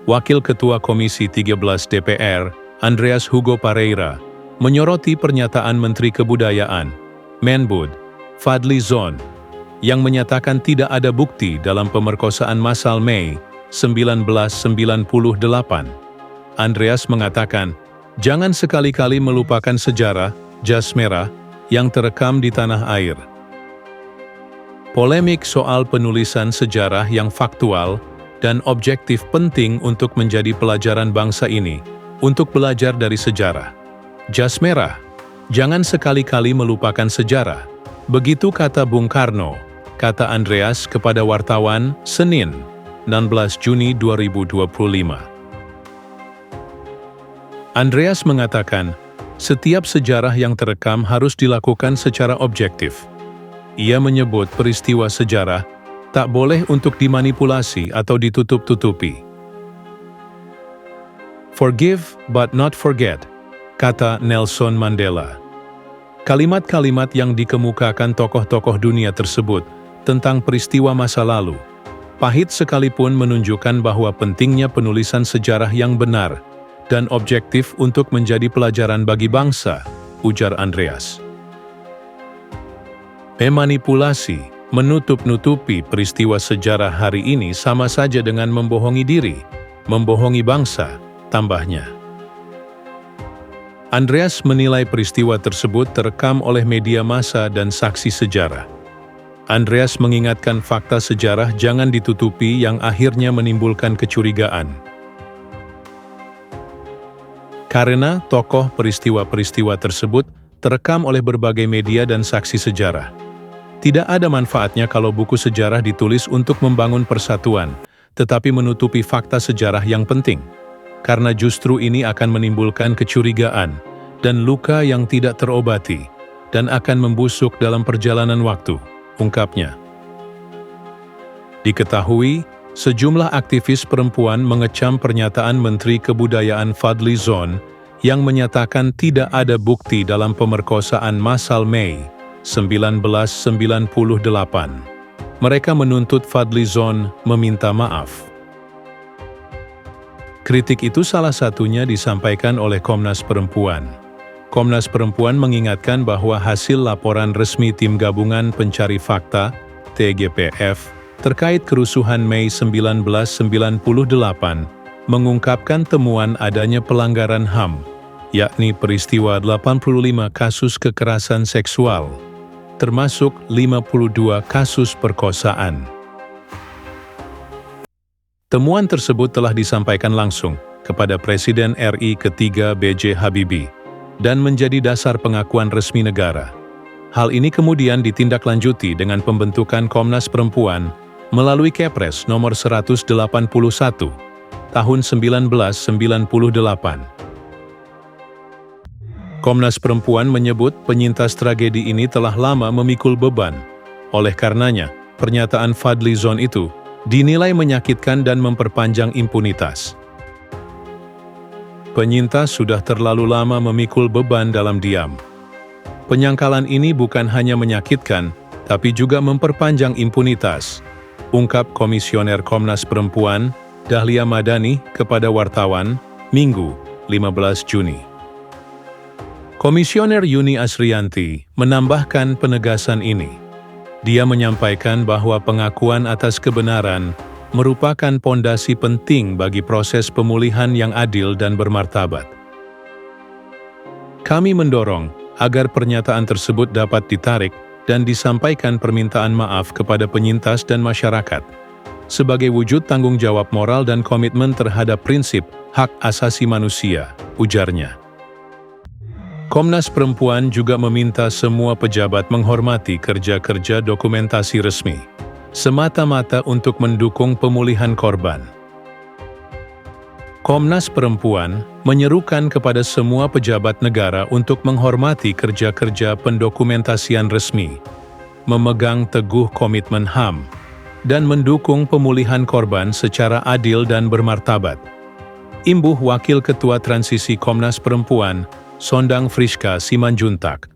Wakil Ketua Komisi 13 DPR, Andreas Hugo Pareira, menyoroti pernyataan Menteri Kebudayaan, Menbud, Fadly Zon, yang menyatakan tidak ada bukti dalam pemerkosaan massal Mei 1998. Andreas mengatakan, jangan sekali-kali melupakan sejarah jas merah yang terekam di tanah air. Polemik soal penulisan sejarah yang faktual dan objektif penting untuk menjadi pelajaran bangsa ini, untuk belajar dari sejarah. Jas merah, jangan sekali-kali melupakan sejarah. Begitu kata Bung Karno, kata Andreas kepada wartawan, Senin, 16 Juni 2025. Andreas mengatakan, setiap sejarah yang terekam harus dilakukan secara objektif. Ia menyebut peristiwa sejarah tak boleh untuk dimanipulasi atau ditutup-tutupi. Forgive but not forget, kata Nelson Mandela. Kalimat-kalimat yang dikemukakan tokoh-tokoh dunia tersebut tentang peristiwa masa lalu, pahit sekalipun menunjukkan bahwa pentingnya penulisan sejarah yang benar dan objektif untuk menjadi pelajaran bagi bangsa, ujar Andreas. Memanipulasi, menutup-nutupi peristiwa sejarah hari ini sama saja dengan membohongi diri, membohongi bangsa, tambahnya. Andreas menilai peristiwa tersebut terekam oleh media massa dan saksi sejarah. Andreas mengingatkan fakta sejarah jangan ditutupi yang akhirnya menimbulkan kecurigaan. Karena tokoh peristiwa-peristiwa tersebut terekam oleh berbagai media dan saksi sejarah. Tidak ada manfaatnya kalau buku sejarah ditulis untuk membangun persatuan, tetapi menutupi fakta sejarah yang penting. Karena justru ini akan menimbulkan kecurigaan dan luka yang tidak terobati, dan akan membusuk dalam perjalanan waktu, ungkapnya. Diketahui, sejumlah aktivis perempuan mengecam pernyataan Menteri Kebudayaan Fadly Zon yang menyatakan tidak ada bukti dalam pemerkosaan massal Mei 1998. Mereka menuntut Fadly Zon meminta maaf. Kritik itu salah satunya disampaikan oleh Komnas Perempuan. Komnas Perempuan mengingatkan bahwa hasil laporan resmi Tim Gabungan Pencari Fakta, TGPF, terkait kerusuhan Mei 1998, mengungkapkan temuan adanya pelanggaran HAM, yakni peristiwa 85 kasus kekerasan seksual, termasuk 52 kasus perkosaan. Temuan tersebut telah disampaikan langsung kepada Presiden RI ketiga B.J. Habibie dan menjadi dasar pengakuan resmi negara. Hal ini kemudian ditindaklanjuti dengan pembentukan Komnas Perempuan melalui Kepres nomor 181 tahun 1998. Komnas Perempuan menyebut penyintas tragedi ini telah lama memikul beban. Oleh karenanya, pernyataan Fadly Zon itu dinilai menyakitkan dan memperpanjang impunitas. Penyintas sudah terlalu lama memikul beban dalam diam. Penyangkalan ini bukan hanya menyakitkan, tapi juga memperpanjang impunitas, ungkap Komisioner Komnas Perempuan, Dahlia Madani, kepada wartawan, Minggu, 15 Juni. Komisioner Yuni Asrianti menambahkan penegasan ini. Dia menyampaikan bahwa pengakuan atas kebenaran merupakan pondasi penting bagi proses pemulihan yang adil dan bermartabat. Kami mendorong agar pernyataan tersebut dapat ditarik dan disampaikan permintaan maaf kepada penyintas dan masyarakat, sebagai wujud tanggung jawab moral dan komitmen terhadap prinsip hak asasi manusia, ujarnya. Komnas Perempuan juga meminta semua pejabat menghormati kerja-kerja dokumentasi resmi, semata-mata untuk mendukung pemulihan korban. Komnas Perempuan menyerukan kepada semua pejabat negara untuk menghormati kerja-kerja pendokumentasian resmi, memegang teguh komitmen HAM, dan mendukung pemulihan korban secara adil dan bermartabat. Imbuh Wakil Ketua Transisi Komnas Perempuan, Sondang Friska Simanjuntak.